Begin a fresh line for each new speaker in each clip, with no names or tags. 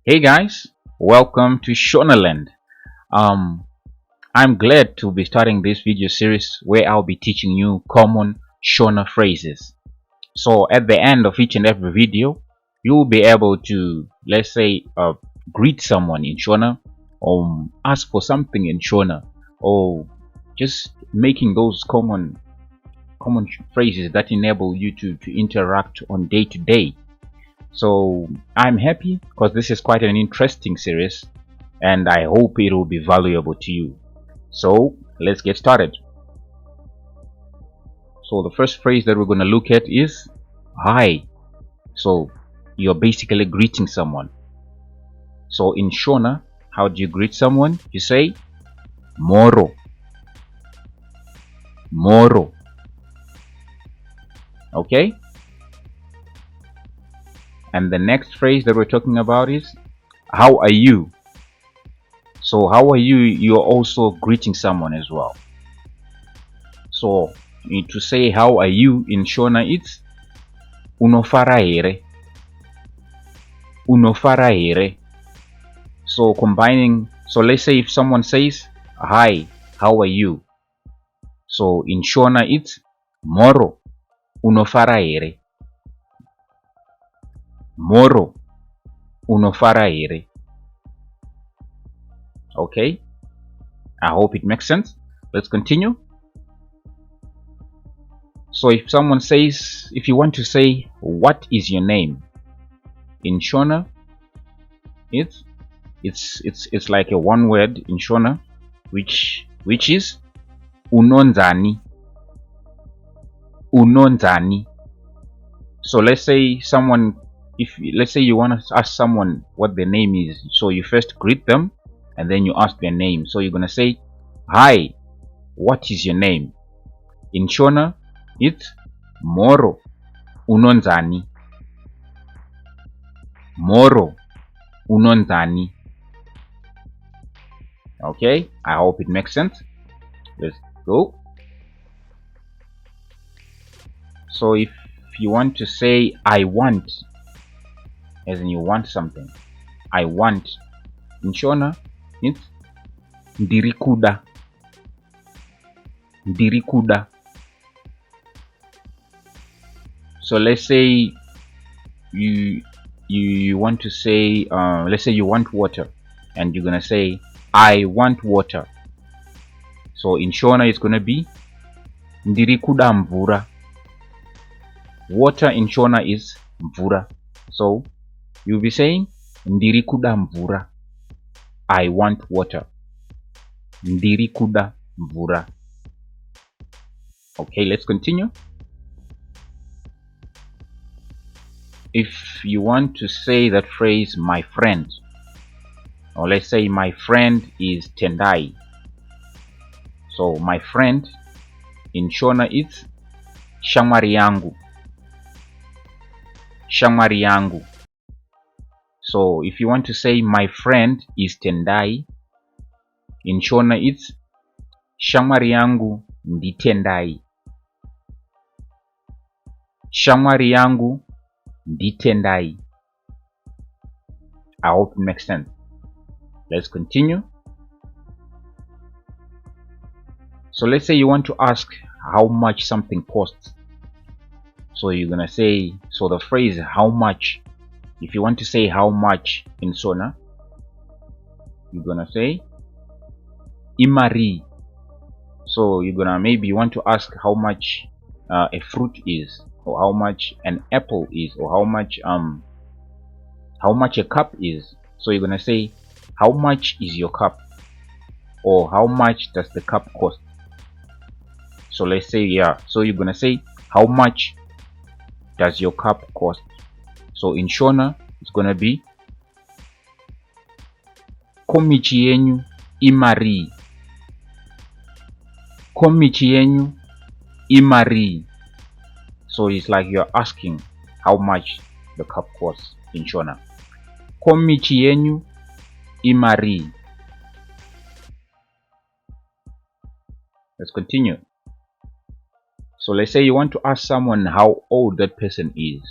Hey guys, welcome to Shonaland. Um, I'm glad to be starting this video series where I'll be teaching you common Shona phrases. So at the end of each and every video, you'll be able to, let's say, greet someone in Shona, or ask for something in Shona, or just making those common phrases that enable you to interact on day to day. So I'm happy because this is quite an interesting series and I hope it will be valuable to you. So let's get started. So the first phrase that we're going to look at is hi. So you're basically greeting someone. So in Shona, how do you greet someone? You say moro. Moro. Okay? And the next phrase that we're talking about is how are you? So how are you? You're also greeting someone as well. So to say how are you in Shona, it's unofara here. Unofara here. So combining, so let's say if someone says hi, how are you? So in Shona it's moro unofara here. Moro unofara here. Okay, I hope it makes sense. Let's continue. So if someone says, if you want to say what is your name in Shona, it's like a one word in Shona, which is unonzani. Unonzani. So let's say someone, if let's say you want to ask someone what their name is, so you first greet them and then you ask their name. So you're gonna say, hi, what is your name? In Shona, it's moro unonzani. Moro unonzani. Okay, I hope it makes sense. Let's go. So if you want to say I want, as in you want something, I want, in Shona it's ndirikuda. Ndirikuda. So let's say you want to say let's say you want water and you're gonna say I want water. So in Shona it's gonna be ndirikuda mvura. Water in Shona is mvura. So you'll be saying ndirikuda mvura. I want water. Ndirikuda mvura. Okay, let's continue. If you want to say that phrase my friend, or let's say my friend is Tendai. So my friend in Shona it's shamwari yangu. Shamwari yangu. So if you want to say my friend is Tendai, in Shona it's shamwari yangu ndi Tendai. Shamwari yangu ndi Tendai. I hope it makes sense. Let's continue. So let's say you want to ask how much something costs. So you're gonna say, so the phrase how much, if you want to say how much in Shona, you're gonna say imari. So you're gonna, maybe you want to ask how much a fruit is, or how much an apple is, or how much a cup is. So you're gonna say how much is your cup, or how much does the cup cost. So let's say, yeah, so you're gonna say how much does your cup cost. So in Shona it's gonna be komichi yenyu imari. Komichi yenyu imari. So it's like you're asking how much the cup costs in Shona. Komichi yenyu imari. Let's continue. So let's say you want to ask someone how old that person is.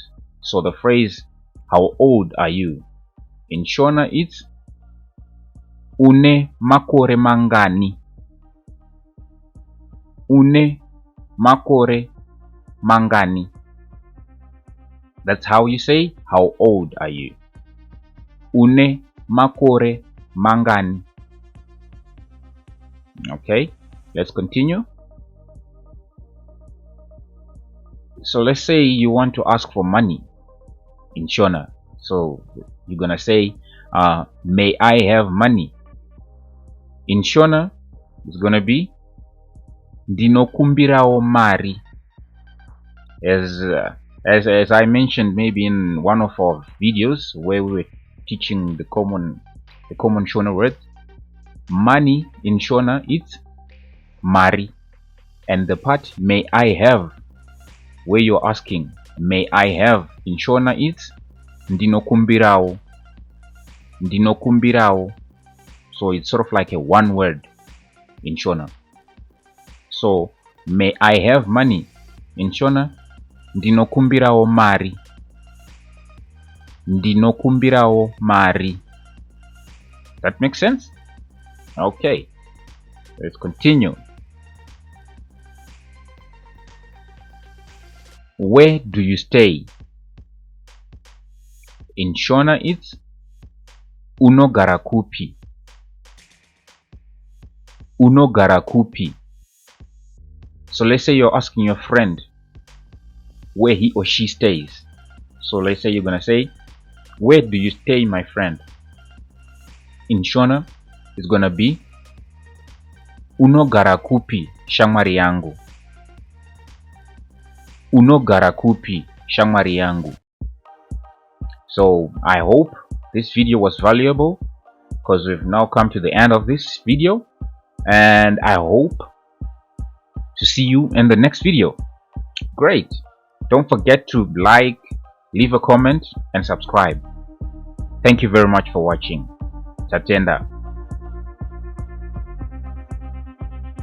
So the phrase how old are you In Shona, it's une makore mangani. Une makore mangani. That's how you say, how old are you? Une makore mangani. Okay, let's continue. So let's say you want to ask for money in Shona. So you're gonna say, may I have money? In Shona, it's gonna be ndinokumbirawo mari. As I mentioned maybe in one of our videos where we were teaching the common Shona word, money in Shona it's mari, and the part may I have, where you're asking may I have, in Shona it's ndinokumbirawo. Ndinokumbirawo. So it's sort of like a one word in Shona. So may I have money in Shona, ndinokumbirawo mari. Ndinokumbirawo mari. That makes sense? Okay, let's continue. Where do you stay? In Shona it's unogara kupi. Unogara kupi. So let's say you're asking your friend where he or she stays. So let's say you're gonna say, where do you stay, my friend? In Shona it's gonna be unogara kupi shamwari yangu. Unogara kupi shamwari yangu. So I hope this video was valuable, because we've now come to the end of this video, and I hope to see you in the next video. Great. Don't forget to like, leave a comment, and subscribe. Thank you very much for watching. Tatenda.